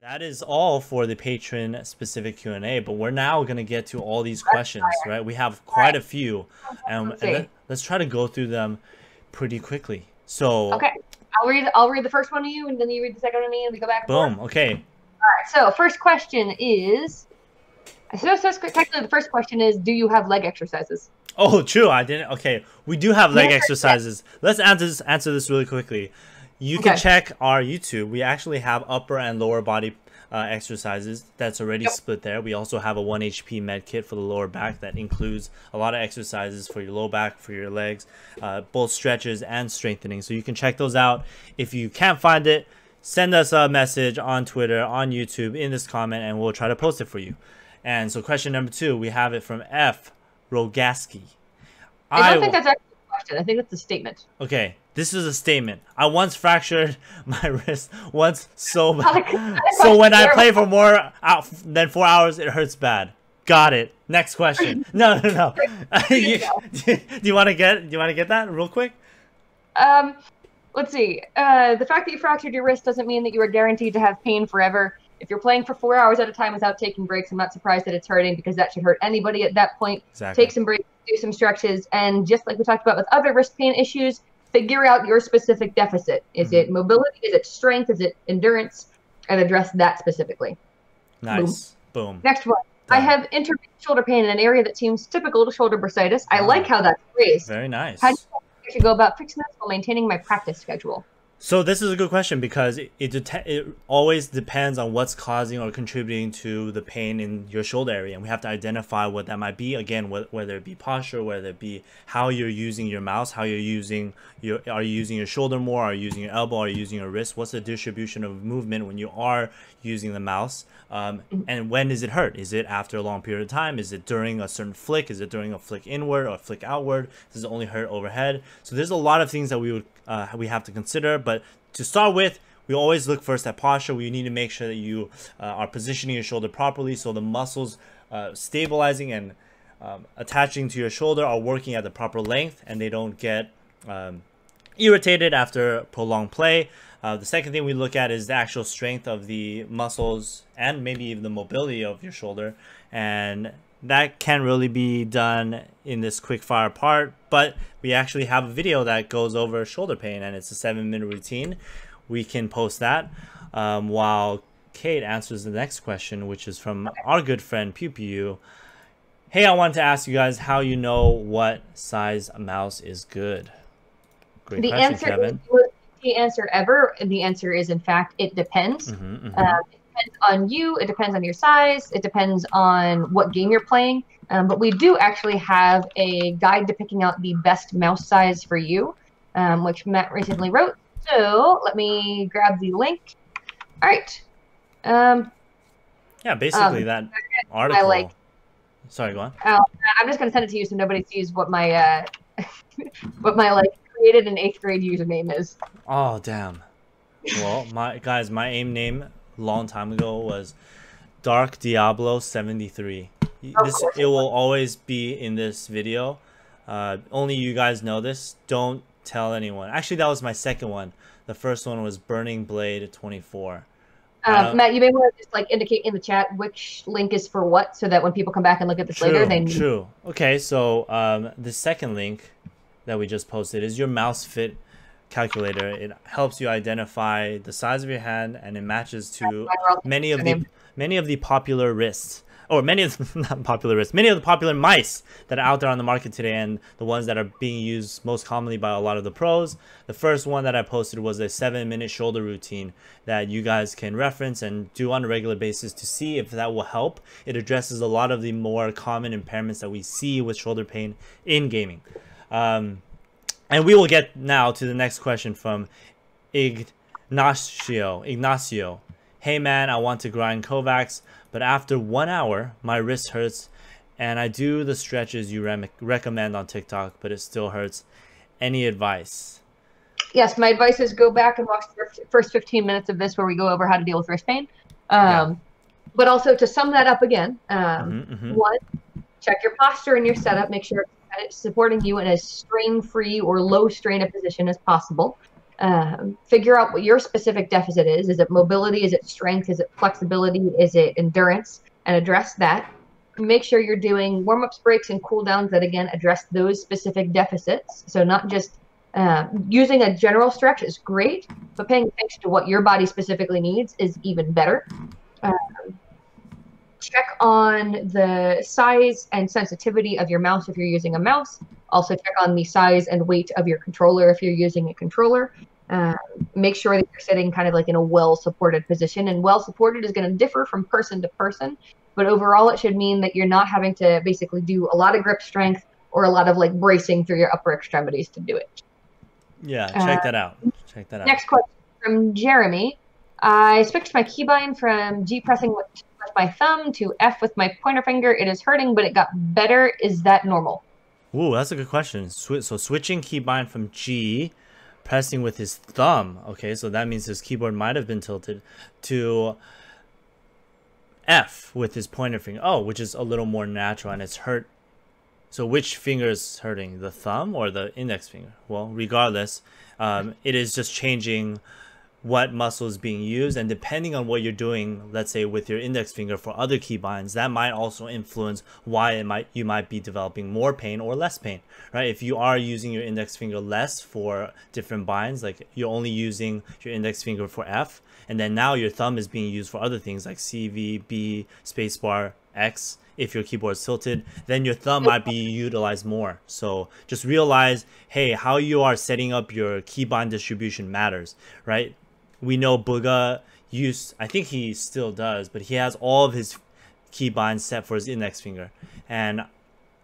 That is all for the patron specific Q&A, but we're now going to get to all these questions, right? We have quite a few, and let's try to go through them pretty quickly. So okay, I'll read the first one to you, and then you read the second one to me, and we go back and boom. forth. Okay. All right. So first question is, technically the first question is, do you have leg exercises? Oh, true. I didn't. Okay, we do have leg exercises. Let's answer this really quickly. You can check our YouTube. We actually have upper and lower body exercises that's already split there. We also have a 1 HP med kit for the lower back that includes a lot of exercises for your low back, for your legs, both stretches and strengthening. So you can check those out. If you can't find it, send us a message on Twitter, on YouTube, in this comment, and we'll try to post it for you. And so question number 2, we have it from F. Rogaski. I don't think that's actually a question. I think that's a statement. Okay, this is a statement. I once fractured my wrist once so bad. So when I play for more than 4 hours, it hurts bad. Got it. Next question. No. Do you want to get that real quick? Let's see. The fact that you fractured your wrist doesn't mean that you are guaranteed to have pain forever. If you're playing for 4 hours at a time without taking breaks, I'm not surprised that it's hurting, because that should hurt anybody at that point. Exactly. Take some breaks, do some stretches, and just like we talked about with other wrist pain issues, figure out your specific deficit. Is it mobility? Is it strength? Is it endurance? And address that specifically. Nice. Boom. Next one. Done. I have intermittent shoulder pain in an area that seems typical to shoulder bursitis. I like how that's phrased. Very nice. How do you think I should go about fixing this while maintaining my practice schedule? So this is a good question, because it always depends on what's causing or contributing to the pain in your shoulder area, and we have to identify what that might be. Again, whether it be posture, whether it be how you're using your mouse, how you're using are you using your shoulder more, are you using your elbow, are you using your wrist, what's the distribution of movement when you are using the mouse, and when does it hurt? Is it after a long period of time? Is it during a certain flick? Is it during a flick inward or a flick outward? Does it only hurt overhead? So there's a lot of things that we have to consider. But to start with, we always look first at posture. We need to make sure that you are positioning your shoulder properly, so the muscles stabilizing and attaching to your shoulder are working at the proper length, and they don't get irritated after prolonged play. The second thing we look at is the actual strength of the muscles and maybe even the mobility of your shoulder, and that can really be done in this quick fire part, but we actually have a video that goes over shoulder pain, and it's a 7-minute routine. We can post that while Kate answers the next question, which is from our good friend Pew Pew. Hey, I wanted to ask you guys how you know what size mouse is good. Great question, Kevin. The answer ever, and the answer is, in fact, it depends. It depends on you, it depends on your size, it depends on what game you're playing, but we do actually have a guide to picking out the best mouse size for you, which Matt recently wrote. So let me grab the link. All right. Yeah, basically that article. Sorry, go on. I'm just going to send it to you so nobody sees what my created in 8th grade username is. Oh, damn. Well, my AIM name long time ago was Dark Diablo 73. It will always be in this video. Only you guys know this. Don't tell anyone. Actually, that was my second one. The first one was Burning Blade 24. Matt, you may want to just indicate in the chat which link is for what, so that when people come back and look at this later, they know. True. Okay, so the second link that we just posted is your mouse fit calculator. It helps you identify the size of your hand, and it matches to many of the popular wrists, or many of the popular mice that are out there on the market today, and the ones that are being used most commonly by a lot of the pros. The first one that I posted was a 7-minute shoulder routine that you guys can reference and do on a regular basis to see if that will help. It addresses a lot of the more common impairments that we see with shoulder pain in gaming. And we will get now to the next question from Ignacio. Hey man, I want to grind kovaaks, but after 1 hour, my wrist hurts, and I do the stretches you recommend on TikTok, but it still hurts. Any advice? Yes, my advice is go back and watch the first 15 minutes of this where we go over how to deal with wrist pain. But also, to sum that up again, one, check your posture and your setup. Make sure it's supporting you in as strain-free or low-strain a position as possible. Figure out what your specific deficit is. Is it mobility? Is it strength? Is it flexibility? Is it endurance? And address that. Make sure you're doing warm-ups, breaks, and cool-downs that, again, address those specific deficits. So not just using a general stretch is great, but paying attention to what your body specifically needs is even better. Check on the size and sensitivity of your mouse if you're using a mouse. Also check on the size and weight of your controller if you're using a controller. Make sure that you're sitting kind of like in a well-supported position. And well-supported is going to differ from person to person, but overall it should mean that you're not having to basically do a lot of grip strength or a lot of like bracing through your upper extremities to do it. Yeah, check that out. Check that out. Next question from Jeremy. I switched my keybind from G pressing with my thumb to F with my pointer finger. It is hurting, but it got better. Is that normal? Ooh, that's a good question. So switching keybind from G, pressing with his thumb. Okay, so that means his keyboard might have been tilted to F with his pointer finger. Oh, which is a little more natural, and it's hurt. So which finger is hurting, the thumb or the index finger? Well, regardless, it is just changing what muscle is being used, and depending on what you're doing, let's say with your index finger for other keybinds, that might also influence why you might be developing more pain or less pain, right? If you are using your index finger less for different binds, like you're only using your index finger for F, and then now your thumb is being used for other things like C, V, B, spacebar, X. If your keyboard is tilted, then your thumb might be utilized more. So just realize, hey, how you are setting up your keybind distribution matters, right? We know Buga used, I think he still does, but he has all of his keybinds set for his index finger. And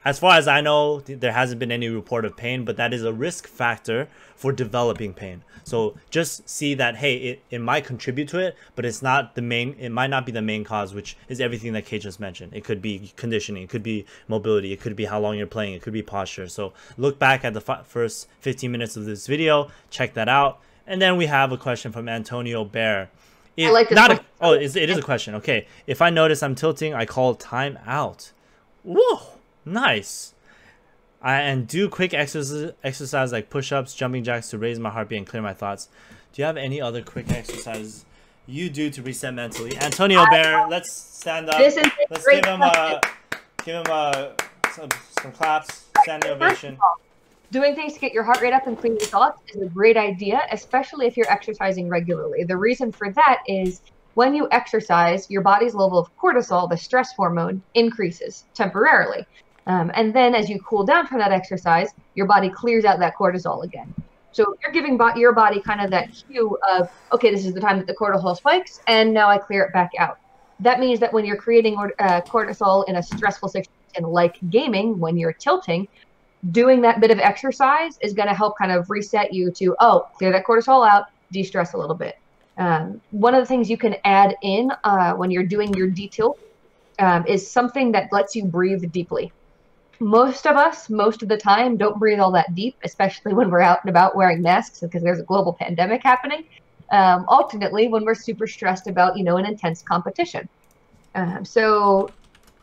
as far as I know, there hasn't been any report of pain, but that is a risk factor for developing pain. So just see that, hey, it might contribute to it, but it's not the main, it might not be the main cause, which is everything that Kate just mentioned. It could be conditioning, it could be mobility, it could be how long you're playing, it could be posture. So look back at the first 15 minutes of this video, check that out. And then we have a question from Antonio Bear. I like this one. It is a question. Okay. If I notice I'm tilting, I call time out. Whoa, nice. And do quick exercise like push-ups, jumping jacks to raise my heartbeat and clear my thoughts. Do you have any other quick exercises you do to reset mentally? Antonio Bear, let's stand up. This is let's great give him some claps, standing ovation. Doing things to get your heart rate up and clear your thoughts is a great idea, especially if you're exercising regularly. The reason for that is when you exercise, your body's level of cortisol, the stress hormone, increases temporarily. And then as you cool down from that exercise, your body clears out that cortisol again. So you're giving your body kind of that cue of, okay, this is the time that the cortisol spikes, and now I clear it back out. That means that when you're creating cortisol in a stressful situation like gaming, when you're tilting, doing that bit of exercise is going to help kind of reset you to, oh, clear that cortisol out, de-stress a little bit. One of the things you can add in when you're doing your detilt is something that lets you breathe deeply. Most of us, most of the time, don't breathe all that deep, especially when we're out and about wearing masks because there's a global pandemic happening. Alternately, when we're super stressed about, an intense competition. So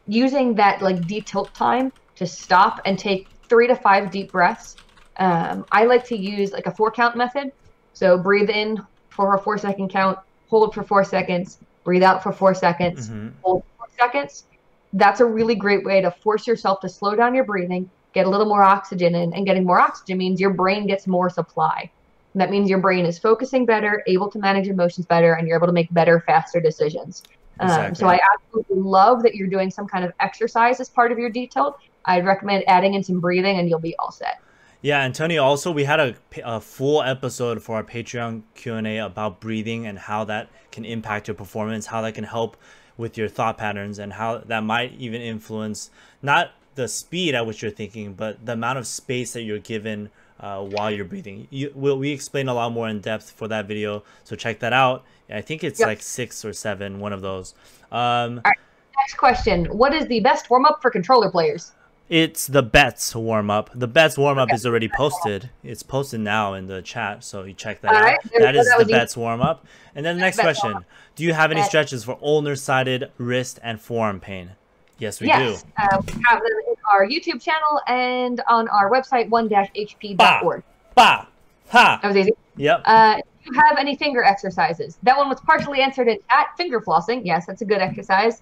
using that like detilt time to stop and take 3 to 5 deep breaths. I like to use like a 4-count method. So breathe in for a 4-second count, hold for 4 seconds, breathe out for 4 seconds, hold for 4 seconds. That's a really great way to force yourself to slow down your breathing, get a little more oxygen in, and getting more oxygen means your brain gets more supply. And that means your brain is focusing better, able to manage emotions better, and you're able to make better, faster decisions. Exactly. So I absolutely love that you're doing some kind of exercise as part of your detilt. I'd recommend adding in some breathing and you'll be all set. Yeah, Antonio, also we had a full episode for our Patreon Q&A about breathing and how that can impact your performance, how that can help with your thought patterns, and how that might even influence not the speed at which you're thinking, but the amount of space that you're given while you're breathing. We explain a lot more in depth for that video, so check that out. I think it's like 6 or 7, one of those. All right, next question. What is the best warm-up for controller players? It's the bets warm-up. The bets warm-up is already posted. It's posted now in the chat, so you check that out. That is the bets warm-up. And then the next question. Do you have any stretches for ulnar-sided wrist and forearm pain? Yes, we do. We have them in our YouTube channel and on our website, 1-hp.org. Ha! That was easy. Yep. Do you have any finger exercises? That one was partially answered in chat. Finger flossing. Yes, that's a good exercise.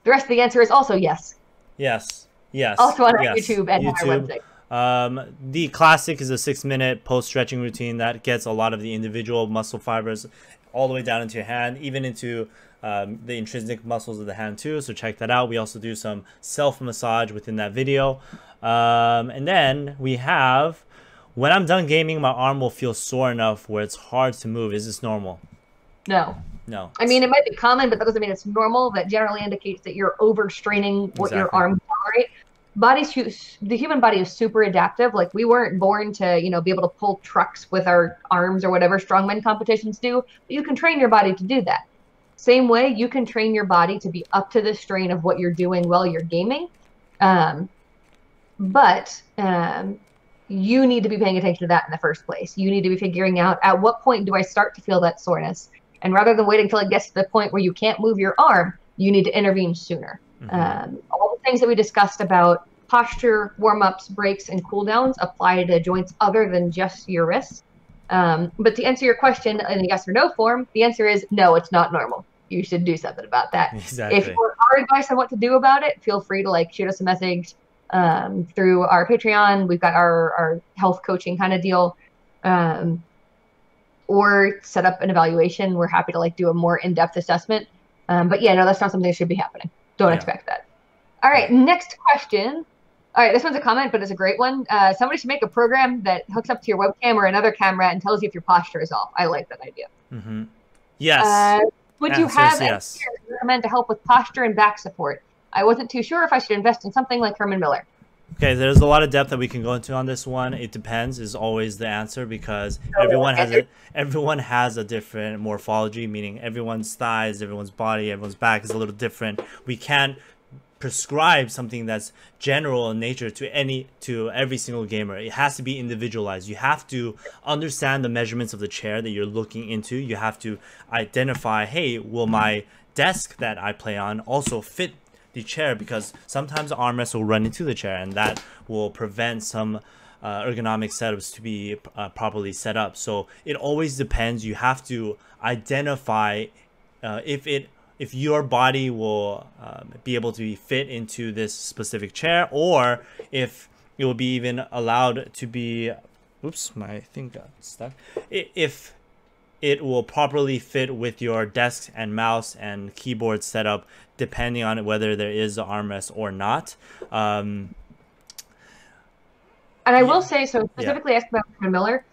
The rest of the answer is also yes. Yes. Yes. Also on yes. YouTube and our website. The classic is a 6-minute post stretching routine that gets a lot of the individual muscle fibers all the way down into your hand, even into the intrinsic muscles of the hand too. So check that out. We also do some self massage within that video. And then we have, when I'm done gaming, my arm will feel sore enough where it's hard to move. Is this normal? No. No. I mean, it might be common, but that doesn't mean it's normal. That generally indicates that you're overstraining what your arms tolerate. The human body is super adaptive. Like, we weren't born to, be able to pull trucks with our arms or whatever strongman competitions do. But you can train your body to do that. Same way, you can train your body to be up to the strain of what you're doing while you're gaming. But you need to be paying attention to that in the first place. You need to be figuring out, at what point do I start to feel that soreness? And rather than waiting until it gets to the point where you can't move your arm, you need to intervene sooner. All the things that we discussed about posture, warm-ups, breaks, and cool-downs apply to joints other than just your wrists. But to answer your question in a yes or no form, the answer is no, it's not normal. You should do something about that. Exactly. If you want our advice on what to do about it, feel free to shoot us a message through our Patreon. We've got our health coaching kind of deal. Or set up an evaluation. We're happy to do a more in-depth assessment. But yeah, no, that's not something that should be happening. Don't expect that. All right, next question. All right, this one's a comment, but it's a great one. Somebody should make a program that hooks up to your webcam or another camera and tells you if your posture is off. I like that idea. Yes. Would you have any recommend to help with posture and back support? I wasn't too sure if I should invest in something like Herman Miller. Okay, there's a lot of depth that we can go into on this one. It depends is always the answer, because everyone has a different morphology, meaning everyone's thighs, everyone's body, everyone's back is a little different. We can't prescribe something that's general in nature to every single gamer. It has to be individualized. You have to understand the measurements of the chair that you're looking into. You have to identify, hey, will my desk that I play on also fit the chair? Because sometimes the armrest will run into the chair, and that will prevent some ergonomic setups to be properly set up. So it always depends. You have to identify if your body will be able to be fit into this specific chair, or if it will be even allowed to be, oops, my thing got stuck, if it will properly fit with your desk and mouse and keyboard setup, depending on whether there is an armrest or not. And I will say, so specifically asking about Herman Miller,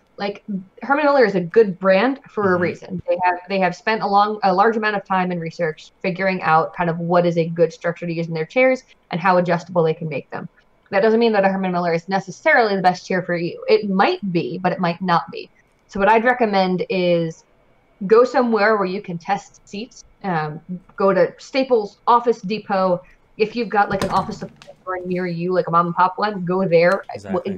Herman Miller is a good brand for a reason. They have spent a large amount of time in research figuring out kind of what is a good structure to use in their chairs and how adjustable they can make them. That doesn't mean that a Herman Miller is necessarily the best chair for you. It might be, but it might not be. So what I'd recommend is go somewhere where you can test seats. Go to Staples, Office Depot. If you've got an office store near you, like a mom and pop one, go there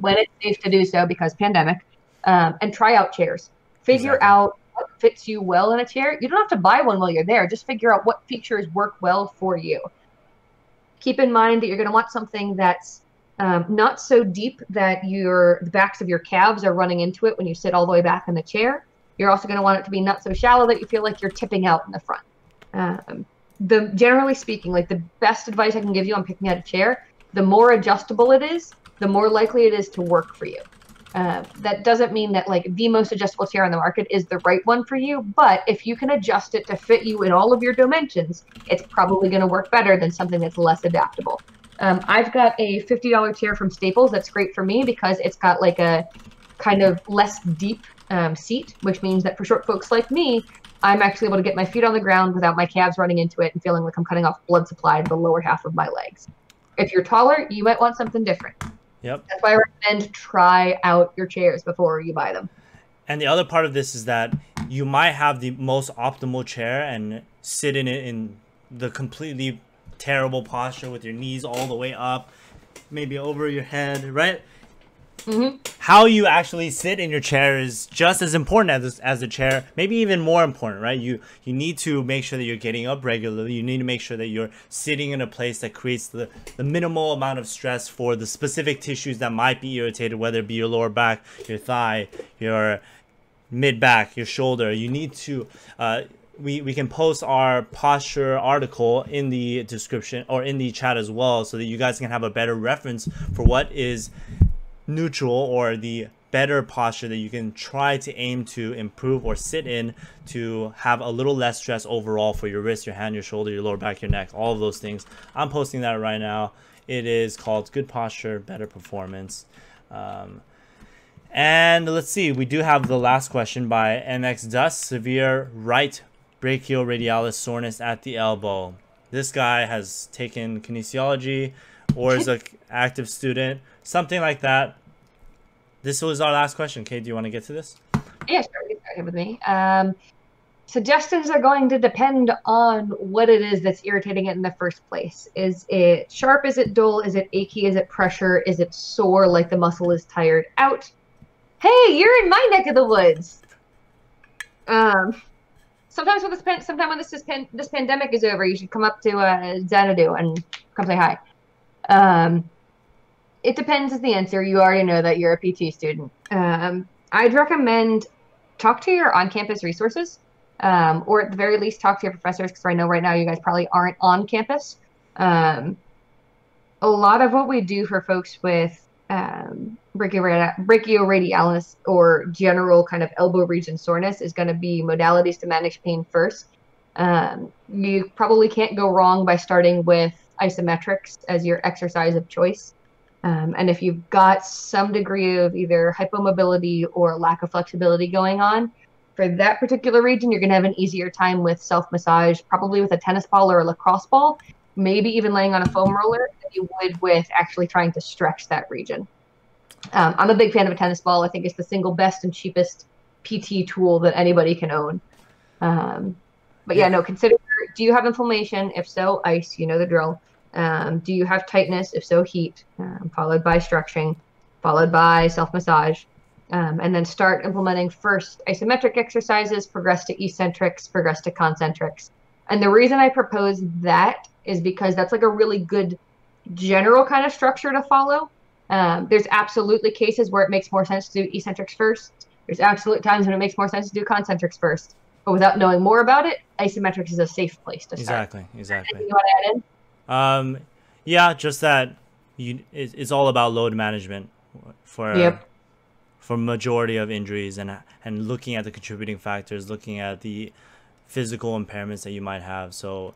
when it's safe to do so, because pandemic, and try out chairs. Figure out what fits you well in a chair. You don't have to buy one while you're there. Just figure out what features work well for you. Keep in mind that you're going to want something that's not so deep that the backs of your calves are running into it when you sit all the way back in the chair. You're also going to want it to be not so shallow that you feel like you're tipping out in the front. Generally speaking, the best advice I can give you on picking out a chair, the more adjustable it is, the more likely it is to work for you. That doesn't mean that the most adjustable chair on the market is the right one for you, but if you can adjust it to fit you in all of your dimensions, it's probably going to work better than something that's less adaptable. I've got a $50 chair from Staples that's great for me because it's got a kind of less deep seat, which means that for short folks like me, I'm actually able to get my feet on the ground without my calves running into it and feeling like I'm cutting off blood supply to the lower half of my legs. If you're taller, you might want something different. Yep. That's why I recommend try out your chairs before you buy them. And the other part of this is that you might have the most optimal chair and sit in it in the completely terrible posture with your knees all the way up, maybe over your head, right? How you actually sit in your chair is just as important as the chair, maybe even more important, right? You need to make sure that you're getting up regularly. You need to make sure that you're sitting in a place that creates the minimal amount of stress for the specific tissues that might be irritated, whether it be your lower back, your thigh, your mid-back, your shoulder, you need to we can post our posture article in the description or in the chat as well, so that you guys can have a better reference for what is neutral or the better posture that you can try to aim to improve or sit in to have a little less stress overall for your wrist, your hand, your shoulder, your lower back, your neck, all of those things. I'm posting that right now. It is called Good Posture, Better Performance. And let's see, we do have the last question by MX Dust. Severe right brachioradialis soreness at the elbow. This guy has taken kinesiology or is an active student, something like that. This was our last question. Kate, do you want to get to this? Yeah, sure. Get started with me. Suggestions are going to depend on what it is that's irritating it in the first place. Is it sharp? Is it dull? Is it achy? Is it pressure? Is it sore, like the muscle is tired out? Hey, you're in my neck of the woods. Sometime when this pandemic is over, you should come up to Xanadu and come say hi. It depends is the answer. You already know that you're a PT student. I'd recommend talk to your on-campus resources, or at the very least talk to your professors, because I know right now you guys probably aren't on campus. A lot of what we do for folks with brachioradialis or general kind of elbow region soreness is going to be modalities to manage pain first. You probably can't go wrong by starting with isometrics as your exercise of choice. And if you've got some degree of either hypomobility or lack of flexibility going on, for that particular region, you're going to have an easier time with self-massage, probably with a tennis ball or a lacrosse ball, maybe even laying on a foam roller, than you would with actually trying to stretch that region. I'm a big fan of a tennis ball. I think it's the single best and cheapest PT tool that anybody can own. But yeah, no, consider, do you have inflammation? If so, ice, you know the drill. Do you have tightness? If so, heat, followed by stretching, followed by self-massage. And then start implementing first isometric exercises, progress to eccentrics, progress to concentrics. And the reason I propose that is because that's like a really good general kind of structure to follow. There's absolutely cases where it makes more sense to do eccentrics first. There's absolute times when it makes more sense to do concentrics first. But without knowing more about it, isometrics is a safe place to start. Exactly. Anything you want to add in? Yeah, just that it's all about load management for majority of injuries, and looking at the contributing factors, looking at the physical impairments that you might have. So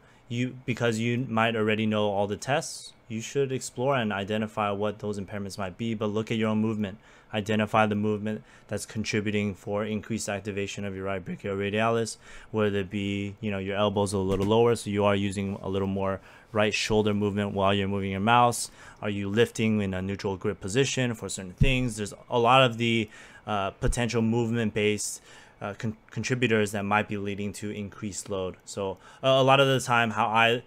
because you might already know all the tests, you should explore and identify what those impairments might be, but look at your own movement. Identify the movement that's contributing for increased activation of your right brachioradialis, whether it be, your elbows a little lower, so you are using a little more right shoulder movement while you're moving your mouse. Are you lifting in a neutral grip position for certain things? There's a lot of the potential movement-based contributors that might be leading to increased load. So a lot of the time, how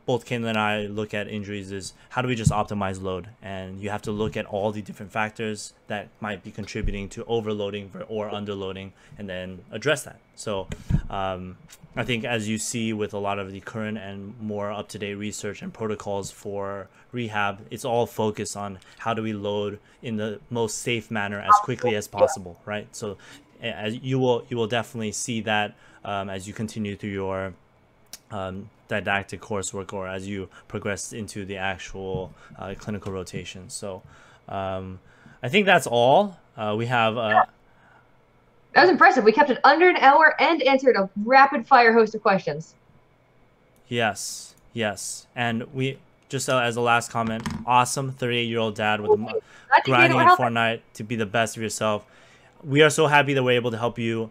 both Caitlin and I look at injuries is how do we just optimize load, and you have to look at all the different factors that might be contributing to overloading or underloading, and then address that. So I think, as you see with a lot of the current and more up-to-date research and protocols for rehab, it's all focused on how do we load in the most safe manner as quickly as possible, right? So as you will definitely see that as you continue through your didactic coursework, or as you progress into the actual clinical rotation. So I think that's all. We have that was impressive. We kept it under an hour and answered a rapid fire host of questions. Yes. And we just as a last comment, awesome 38-year-old dad with grinding in Fortnite to be the best of yourself. We are so happy that we're able to help you.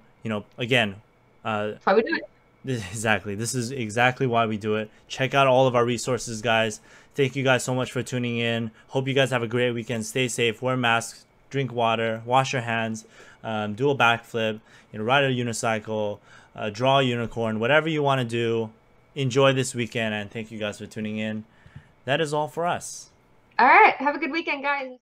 Again, that's why we do it. Exactly. This is exactly why we do it. Check out all of our resources, guys. Thank you guys so much for tuning in. Hope you guys have a great weekend. Stay safe, wear masks, drink water, wash your hands, do a backflip, ride a unicycle, draw a unicorn, whatever you want to do. Enjoy this weekend, and thank you guys for tuning in. That is all for us. All right. Have a good weekend, guys.